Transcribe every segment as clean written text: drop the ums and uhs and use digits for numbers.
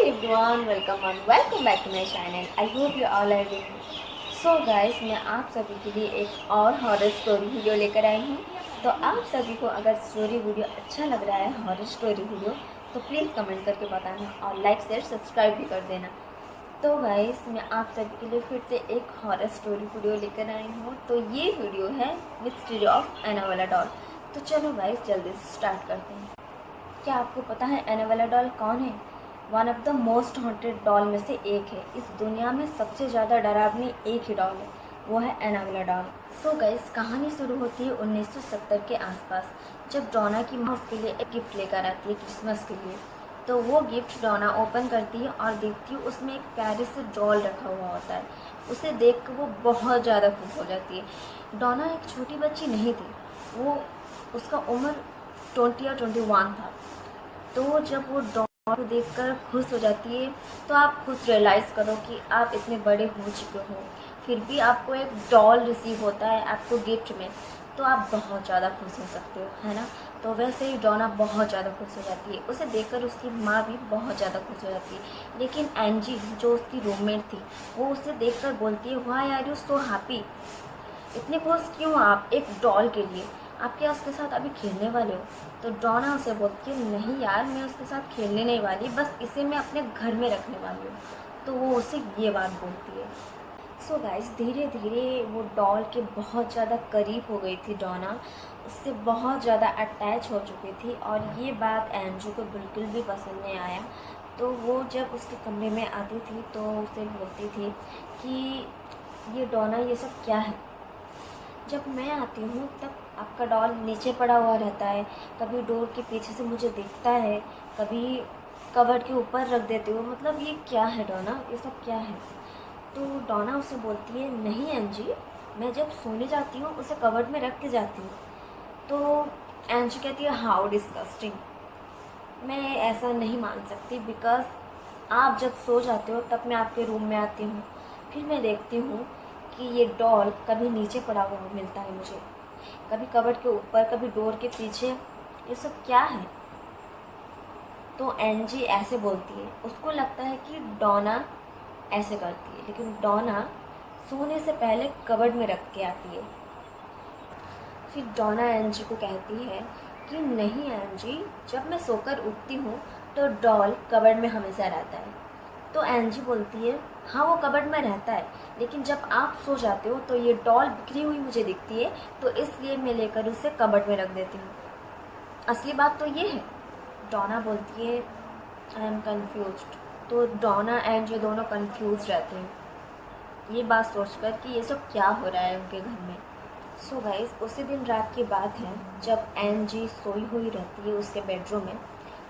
everyone, welcome back to my channel. I hope you all are doing so guys, मैं आप सभी के लिए एक और हॉरर स्टोरी वीडियो लेकर आई हूँ। तो आप सभी को अगर स्टोरी वीडियो अच्छा लग रहा है, हॉरर स्टोरी वीडियो, तो प्लीज़ कमेंट करके बताना और लाइक शेयर सब्सक्राइब भी कर देना। तो गाइस, मैं आप सभी के लिए फिर से एक हॉरर स्टोरी वीडियो लेकर आई हूँ। तो ये वीडियो है मिस्ट्री ऑफ एनाबेला डॉल। तो चलो गाइस, जल्दी से स्टार्ट करते हैं। क्या आपको पता है एनाबेला डॉल कौन है? One of the most haunted doll में से एक है। इस दुनिया में सबसे ज़्यादा डरावनी एक ही डॉल है, वो है एनाबेला डॉल। सो गाइस, कहानी शुरू होती है 1970 के आसपास, जब डॉना की माँ उसके लिए एक गिफ्ट लेकर आती है क्रिसमस के लिए। तो वो गिफ्ट डॉना ओपन करती है और देखती है उसमें एक प्यारे से डॉल रखा हुआ होता है। उसे देख कर वो बहुत ज़्यादा खुश हो जाती है। डॉना एक छोटी बच्ची नहीं थी, वो उसका उम्र 20 या 21 था। तो जब वो डॉल को देखकर खुश हो जाती है, तो आप खुद रियलाइज़ करो कि आप इतने बड़े हो चुके हो, फिर भी आपको एक डॉल रिसीव होता है आपको गिफ्ट में, तो आप बहुत ज़्यादा खुश हो सकते हो, है ना। तो वैसे ही डॉना बहुत ज़्यादा खुश हो जाती है। उसे देखकर उसकी माँ भी बहुत ज़्यादा खुश हो जाती है। लेकिन एंजी, जो उसकी रूममेट थी, वो उसे देखकर बोलती है, why are you so happy? इतने खुश क्यों आप एक डॉल के लिए? आप क्या उसके साथ अभी खेलने वाले हो? तो डॉना उसे बोलती है, नहीं यार, मैं उसके साथ खेलने नहीं वाली, बस इसे मैं अपने घर में रखने वाली हूँ। तो वो उसे ये बात बोलती है। सो गाइस, धीरे धीरे वो डॉल के बहुत ज़्यादा करीब हो गई थी डॉना, उससे बहुत ज़्यादा अटैच हो चुकी थी। और ये बात एंजू को बिल्कुल भी पसंद नहीं आया। तो वो जब उसके कमरे में आती थी तो उसे बोलती थी कि ये डॉना, ये सब क्या है? जब मैं आती हूँ तब आपका डॉल नीचे पड़ा हुआ रहता है, कभी डोर के पीछे से मुझे दिखता है, कभी कवर्ड के ऊपर रख देते हो। मतलब ये क्या है डॉना, ये सब क्या है? तो डॉना उसे बोलती है, नहीं एंजी, मैं जब सोने जाती हूँ उसे कवर्ड में रख के जाती हूँ। तो एंजी कहती है, हाउ डिस्गस्टिंग, मैं ऐसा नहीं मान सकती, बिकॉज आप जब सो जाते हो तब मैं आपके रूम में आती हूँ, फिर मैं देखती हूँ कि ये डॉल कभी नीचे पड़ा हुआ मिलता है मुझे, कभी कबर्ड के ऊपर, कभी डोर के पीछे। ये सब क्या है? तो एनजी ऐसे बोलती है। उसको लगता है कि डॉना ऐसे करती है, लेकिन डॉना सोने से पहले कबर्ड में रख के आती है। फिर डॉना एनजी को कहती है कि नहीं एनजी, जब मैं सोकर उठती हूँ तो डॉल कबर्ड में हमेशा रहता है। तो एनजी बोलती है, हाँ वो कबर्ड में रहता है, लेकिन जब आप सो जाते हो तो ये डॉल बिखरी हुई मुझे दिखती है, तो इसलिए मैं लेकर उसे कबर्ड में रख देती हूँ। असली बात तो ये है। डॉना बोलती है, आई एम कन्फ्यूज्ड। तो डॉना एंड ये दोनों कन्फ्यूज रहते हैं, ये बात सोचकर कि ये सब क्या हो रहा है उनके घर में। सो गाइस, उसी दिन रात की बात है जब एनजी सोई हुई रहती है उसके बेडरूम में,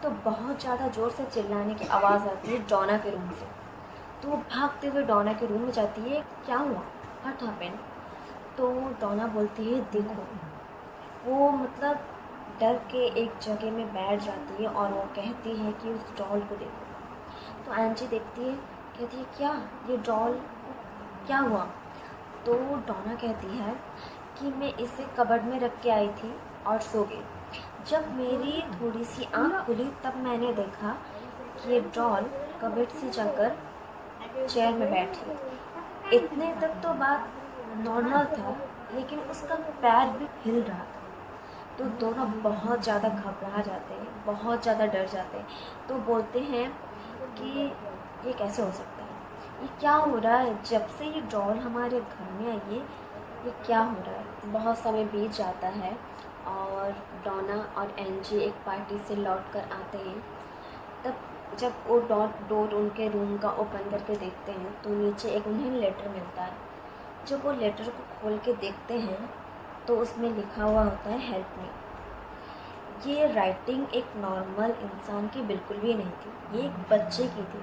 तो बहुत ज़्यादा ज़ोर से चिल्लाने की आवाज़ आती है डॉना के रूम से। तो वो भागते हुए डॉना के रूम में जाती है, क्या हुआ, व्हाट हैपेंड? तो डॉना बोलती है, देखो। वो मतलब डर के एक जगह में बैठ जाती है और वो कहती है कि उस डॉल को देखो। तो एंजी देखती है, कहती है, क्या ये डॉल, क्या हुआ? तो डॉना कहती है कि मैं इसे कबर्ड में रख के आई थी और सो गई। जब मेरी थोड़ी सी आँख खुली तब मैंने देखा कि ये डॉल कबर्ड से जाकर चेयर में बैठी। इतने तक तो बात नॉर्मल था, लेकिन उसका पैर भी हिल रहा था। तो दोनों बहुत ज़्यादा घबरा जाते हैं, बहुत ज़्यादा डर जाते हैं। तो बोलते हैं कि ये कैसे हो सकता है, ये क्या हो रहा है, जब से ये डॉल हमारे घर में आई है, ये क्या हो रहा है? बहुत समय बीत जाता है और डॉना और एनजी एक पार्टी से लौट कर आते हैं। तब जब वो डोर उनके रूम का ओपन करके देखते हैं तो नीचे एक उन्हें लेटर मिलता है। जब वो लेटर को खोल के देखते हैं तो उसमें लिखा हुआ होता है, हेल्प मी। ये राइटिंग एक नॉर्मल इंसान की बिल्कुल भी नहीं थी, ये एक बच्चे की थी।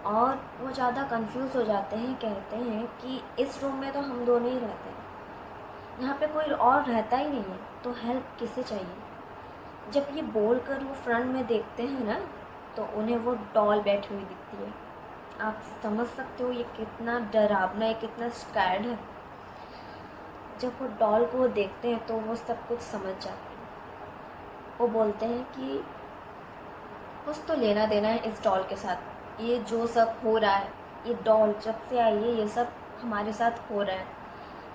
और वो ज़्यादा कंफ्यूज हो जाते हैं, कहते हैं कि इस रूम में तो हम दोनों ही रहते हैं, यहाँ पे कोई और रहता ही नहीं है, तो हेल्प किसे चाहिए? जब ये बोल कर वो फ्रंट में देखते हैं ना, तो उन्हें वो डॉल बैठी हुई दिखती है। आप समझ सकते हो ये कितना डरावना है, कितना स्कैर्ड है। जब वो डॉल को वो देखते हैं तो वो सब कुछ समझ जाते हैं। वो बोलते हैं कि कुछ तो लेना देना है इस डॉल के साथ। ये जो सब हो रहा है, ये डॉल जब से आई है ये सब हमारे साथ हो रहा है,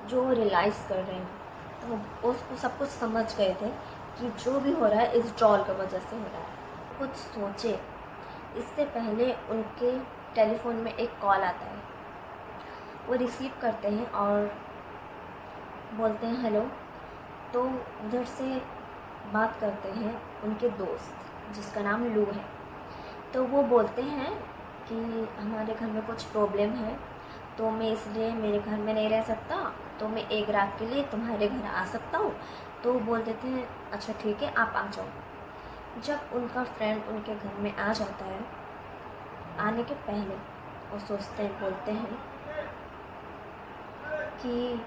जो रियलाइज़ कर रहे हैं। तो उसको सब कुछ समझ गए थे कि जो भी हो रहा है इस डॉल की वजह से हो रहा है। कुछ सोचे। इससे पहले उनके टेलीफोन में एक कॉल आता है, वो रिसीव करते हैं और बोलते हैं हेलो। तो उधर से बात करते हैं उनके दोस्त जिसका नाम लू है। तो वो बोलते हैं कि हमारे घर में कुछ प्रॉब्लम है, तो मैं इसलिए मेरे घर में नहीं रह सकता, तो मैं एक रात के लिए तुम्हारे घर आ सकता हूँ। तो वो बोल देते हैं अच्छा ठीक है, आप आ जाओ। जब उनका फ्रेंड उनके घर में आ जाता है, आने के पहले वो सोचते हैं, बोलते हैं कि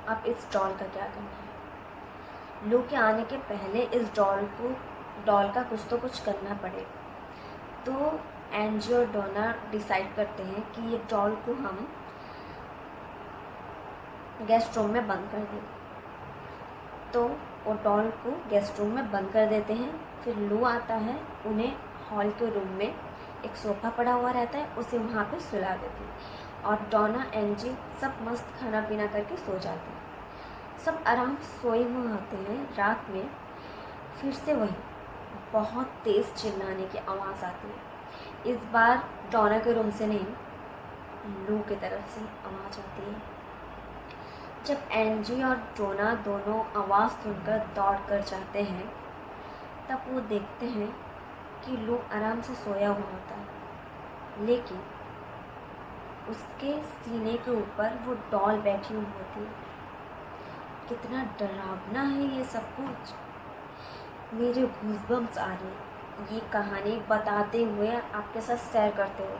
अब इस डॉल का क्या करना है। लू के आने के पहले इस डॉल का कुछ तो कुछ करना पड़े। तो एंजी और डोना डिसाइड करते हैं कि ये डॉल को हम गेस्ट रूम में बंद कर दें। तो वो डॉल को गेस्ट रूम में बंद कर देते हैं। फिर लू आता है, उन्हें हॉल के रूम में एक सोफ़ा पड़ा हुआ रहता है, उसे वहाँ पे सुला देते हैं। और डोना एंजी सब मस्त खाना पीना करके सो जाते हैं। सब आराम से सोए हुए होते हैं। रात में फिर से वही बहुत तेज़ चिल्लाने की आवाज़ आती है। इस बार डोना के रूम से नहीं, लू की तरफ से आवाज़ आती है। जब एंजी और डोना दोनों आवाज़ सुनकर दौड़ कर जाते हैं, तब वो देखते हैं कि लू आराम से सोया हुआ होता है, लेकिन उसके सीने के ऊपर वो डॉल बैठी हुई होती है। कितना डरावना है ये सब कुछ। मेरे गूज़बम्प्स आ रहे हैं ये कहानी बताते हुए, आपके साथ शेयर करते हुए।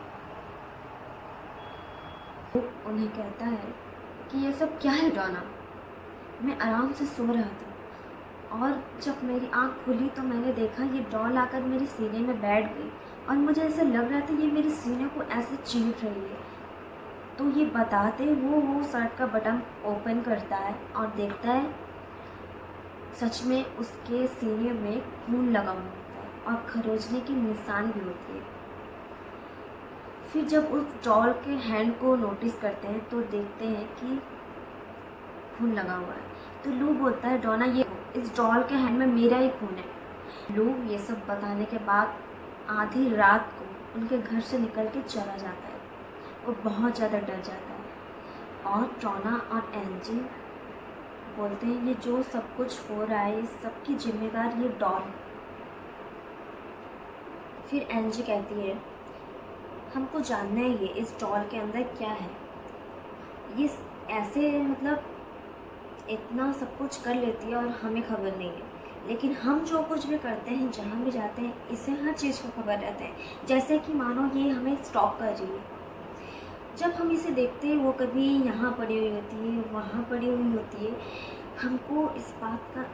उन्हें कहता है कि ये सब क्या है डोना, मैं आराम से सो रहा था और जब मेरी आँख खुली तो मैंने देखा ये डॉल आकर मेरे सीने में बैठ गई और मुझे ऐसा लग रहा था ये मेरे सीने को ऐसे चीर रही है। तो ये बताते वो शर्ट का बटन ओपन करता है और देखता है सच में उसके सीने में खून लगा हुआ होता है और खरोचने की निशान भी होती है। फिर जब उस डॉल के हैंड को नोटिस करते हैं तो देखते हैं कि खून लगा हुआ है। तो लू बोलता है डोना ये इस डॉल के हैंड में मेरा ही खून है। लू ये सब बताने के बाद आधी रात को उनके घर से निकल के चला जाता है। वो बहुत ज़्यादा डर जाता है और डोना और एंजी बोलते हैं ये जो सब कुछ हो रहा है इस सब की जिम्मेदार ये डॉल। फिर एंजी कहती है हमको जानना है ये इस डॉल के अंदर क्या है। ये ऐसे मतलब इतना सब कुछ कर लेती है और हमें खबर नहीं है, लेकिन हम जो कुछ भी करते हैं, जहाँ भी जाते हैं, इसे हर चीज़ को खबर रहता है। जैसे कि मानो ये हमें स्टॉक कर रही है। जब हम इसे देखते हैं वो कभी यहाँ पड़ी हुई होती है, वहाँ पड़ी हुई होती है, हमको इस बात का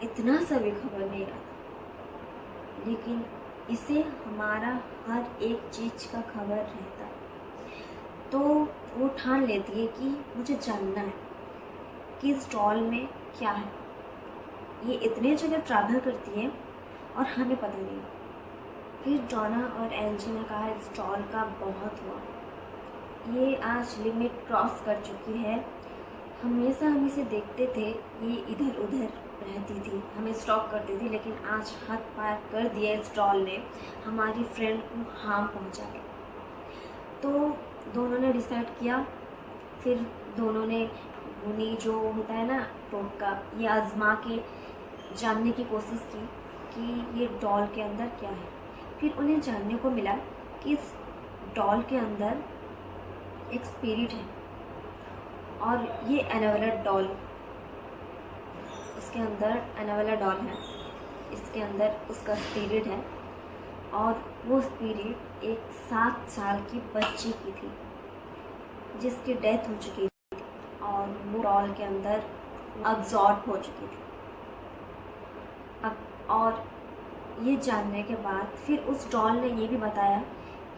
इतना सा भी खबर नहीं रहता, लेकिन इसे हमारा हर एक चीज़ का खबर रहता है। तो वो ठान लेती है कि मुझे जानना है कि इस डॉल में क्या है। ये इतने जगह ट्रैवल करती है और हमें पता नहीं। फिर डोना और एंजी ने कहा इस डॉल का बहुत हुआ, ये आज लिमिट क्रॉस कर चुकी है। हमेशा हम इसे देखते थे, ये इधर उधर रहती थी, हमें स्टॉक करती थी, लेकिन आज हद पार कर दिया इस डॉल ने, हमारी फ्रेंड को हार्म पहुंचा के। तो दोनों ने डिसाइड किया। फिर दोनों ने उन्हीं जो होता है ना टोटका, ये आजमा के जानने की कोशिश की कि ये डॉल के अंदर क्या है। फिर उन्हें जानने को मिला कि इस डॉल के अंदर एक स्पिरिट है और ये एनावेला डॉल, इसके अंदर एनावेला डॉल है, इसके अंदर उसका स्पिरिट है। और वो स्पिरिट एक 7 साल की बच्ची की थी जिसकी डेथ हो चुकी थी और वो डॉल के अंदर अब्जॉर्ब हो चुकी थी। अब और ये जानने के बाद फिर उस डॉल ने ये भी बताया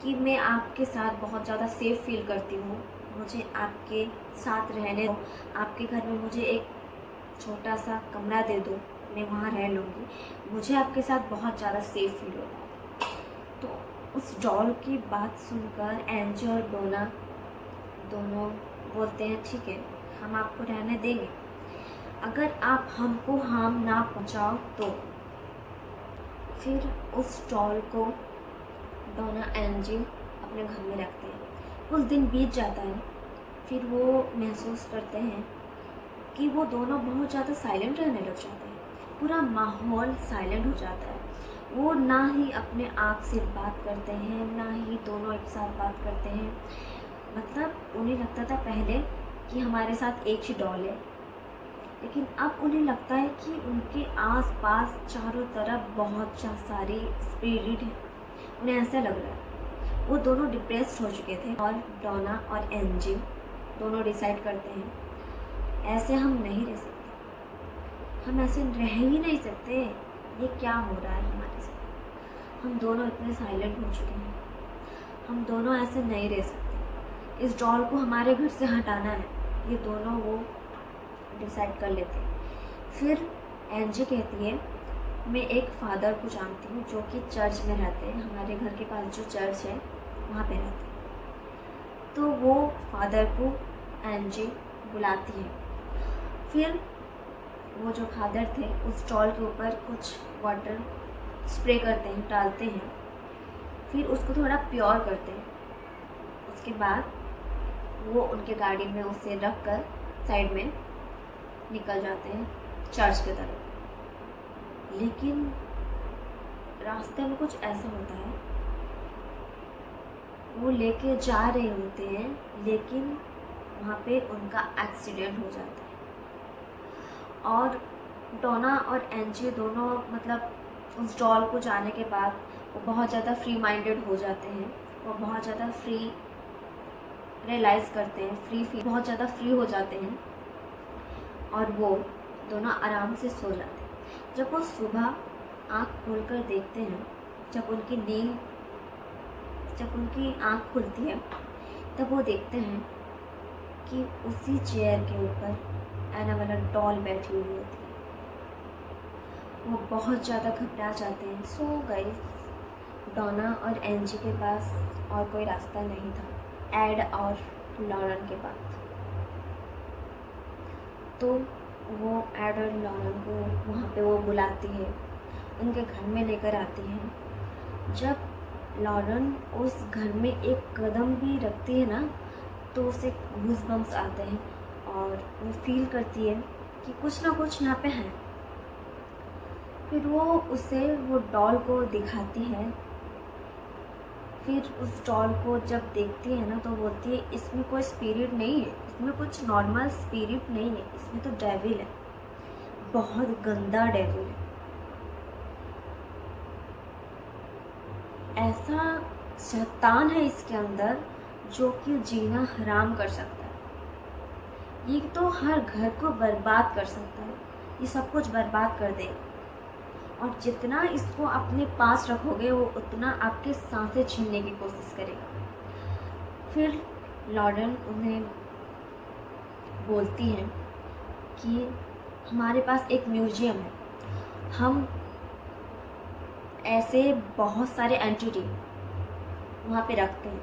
कि मैं आपके साथ बहुत ज़्यादा सेफ़ फील करती हूँ, मुझे आपके साथ रहने दो, आपके घर में मुझे एक छोटा सा कमरा दे दो, मैं वहाँ रह लूँगी, मुझे आपके साथ बहुत ज़्यादा सेफ़ फील होता है। उस डॉल की बात सुनकर एंजी और डोना दोनों बोलते हैं ठीक है, हम आपको रहने देंगे अगर आप हमको हार्म ना पहुंचाओ तो। फिर उस डॉल को डोना एंजी अपने घर में रखते हैं। कुछ दिन बीत जाता है, फिर वो महसूस करते हैं कि वो दोनों बहुत ज़्यादा साइलेंट रहने लग जाते हैं। पूरा माहौल साइलेंट हो जाता है। वो ना ही अपने आप से बात करते हैं, ना ही दोनों एक साथ बात करते हैं। मतलब उन्हें लगता था पहले कि हमारे साथ एक ही डॉल है, लेकिन अब उन्हें लगता है कि उनके आसपास चारों तरफ बहुत सारी स्पिरिट है। उन्हें ऐसा लग रहा है। वो दोनों डिप्रेस्ड हो चुके थे और डोना और एंजी दोनों डिसाइड करते हैं ऐसे हम नहीं रह सकते, हम ऐसे रह ही नहीं सकते। ये क्या हो रहा है हमारे साथ? हम दोनों इतने साइलेंट हो चुके हैं, हम दोनों ऐसे नहीं रह सकते। इस डॉल को हमारे घर से हटाना है। ये दोनों वो डिसाइड कर लेते हैं। फिर एंजी कहती है मैं एक फादर को जानती हूँ जो कि चर्च में रहते हैं, हमारे घर के पास जो चर्च है वहाँ पे रहते हैं। तो वो फादर को एंजी बुलाती है। फिर वो जो फादर थे उस डॉल के ऊपर कुछ वाटर स्प्रे करते हैं, डालते हैं, फिर उसको थोड़ा प्योर करते हैं। उसके बाद वो उनके गाड़ी में उसे रख कर साइड में निकल जाते हैं चर्च की तरफ। लेकिन रास्ते में कुछ ऐसा होता है, वो लेके जा रहे होते हैं लेकिन वहाँ पे उनका एक्सीडेंट हो जाता है और डोना और एंजी दोनों मतलब उस डॉल को जाने के बाद वो बहुत ज़्यादा फ्री माइंडेड हो जाते हैं। वो बहुत ज़्यादा फ्री रियलाइज़ करते हैं, बहुत ज़्यादा फ्री हो जाते हैं और वो दोनों आराम से सो जाते हैं। जब वो सुबह आँख खोलकर देखते हैं, जब उनकी आँख खुलती है तब वो देखते हैं कि उसी चेयर के ऊपर एनाबेला डॉल बैठी हुई होती है। वो बहुत ज़्यादा घबरा जाते हैं। सो गाइस, डोना और एंजी के पास और कोई रास्ता नहीं था एड और लॉरेन के बाद। तो वो एड और लॉरेन को वहाँ पे वो बुलाती है, उनके घर में लेकर आती है। जब लॉरेन उस घर में एक कदम भी रखती है ना तो उसे गूज़बम्प्स आते हैं और वो फील करती है कि कुछ ना कुछ यहाँ पे है। फिर वो डॉल को दिखाती है। फिर उस डॉल को जब देखती है ना तो बोलती है इसमें कोई स्पिरिट नहीं है, इसमें कुछ नॉर्मल स्पिरिट नहीं है, इसमें तो डेविल है, बहुत गंदा डेविल है। ऐसा शैतान है इसके अंदर जो कि जीना हराम कर सकता है। ये तो हर घर को बर्बाद कर सकता है, ये सब कुछ बर्बाद कर देगा और जितना इसको अपने पास रखोगे वो उतना आपके सांसें छीनने की कोशिश करेगा। फिर लॉरेन उन्हें बोलती है कि हमारे पास एक म्यूजियम है, हम ऐसे बहुत सारे एंटिटी वहाँ पे रखते हैं,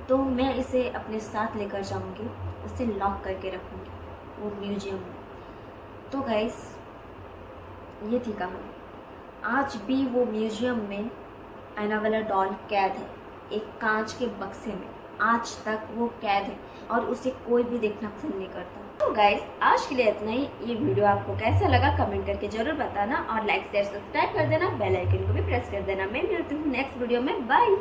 तो मैं इसे अपने साथ लेकर जाऊँगी, उसे लॉक करके रखूँगी वो म्यूजियम में। तो गाइस, ये थी कहानी। आज भी वो म्यूजियम में एनाबेला डॉल कैद है, एक कांच के बक्से में। आज तक वो कैद है और उसे कोई भी देखना पसंद नहीं करता। तो गाइस, आज के लिए इतना ही। ये वीडियो आपको कैसा लगा कमेंट करके जरूर बताना और लाइक शेयर सब्सक्राइब कर देना, बेल आइकन को भी प्रेस कर देना। मैं मिलती हूँ नेक्स्ट वीडियो में। बाय।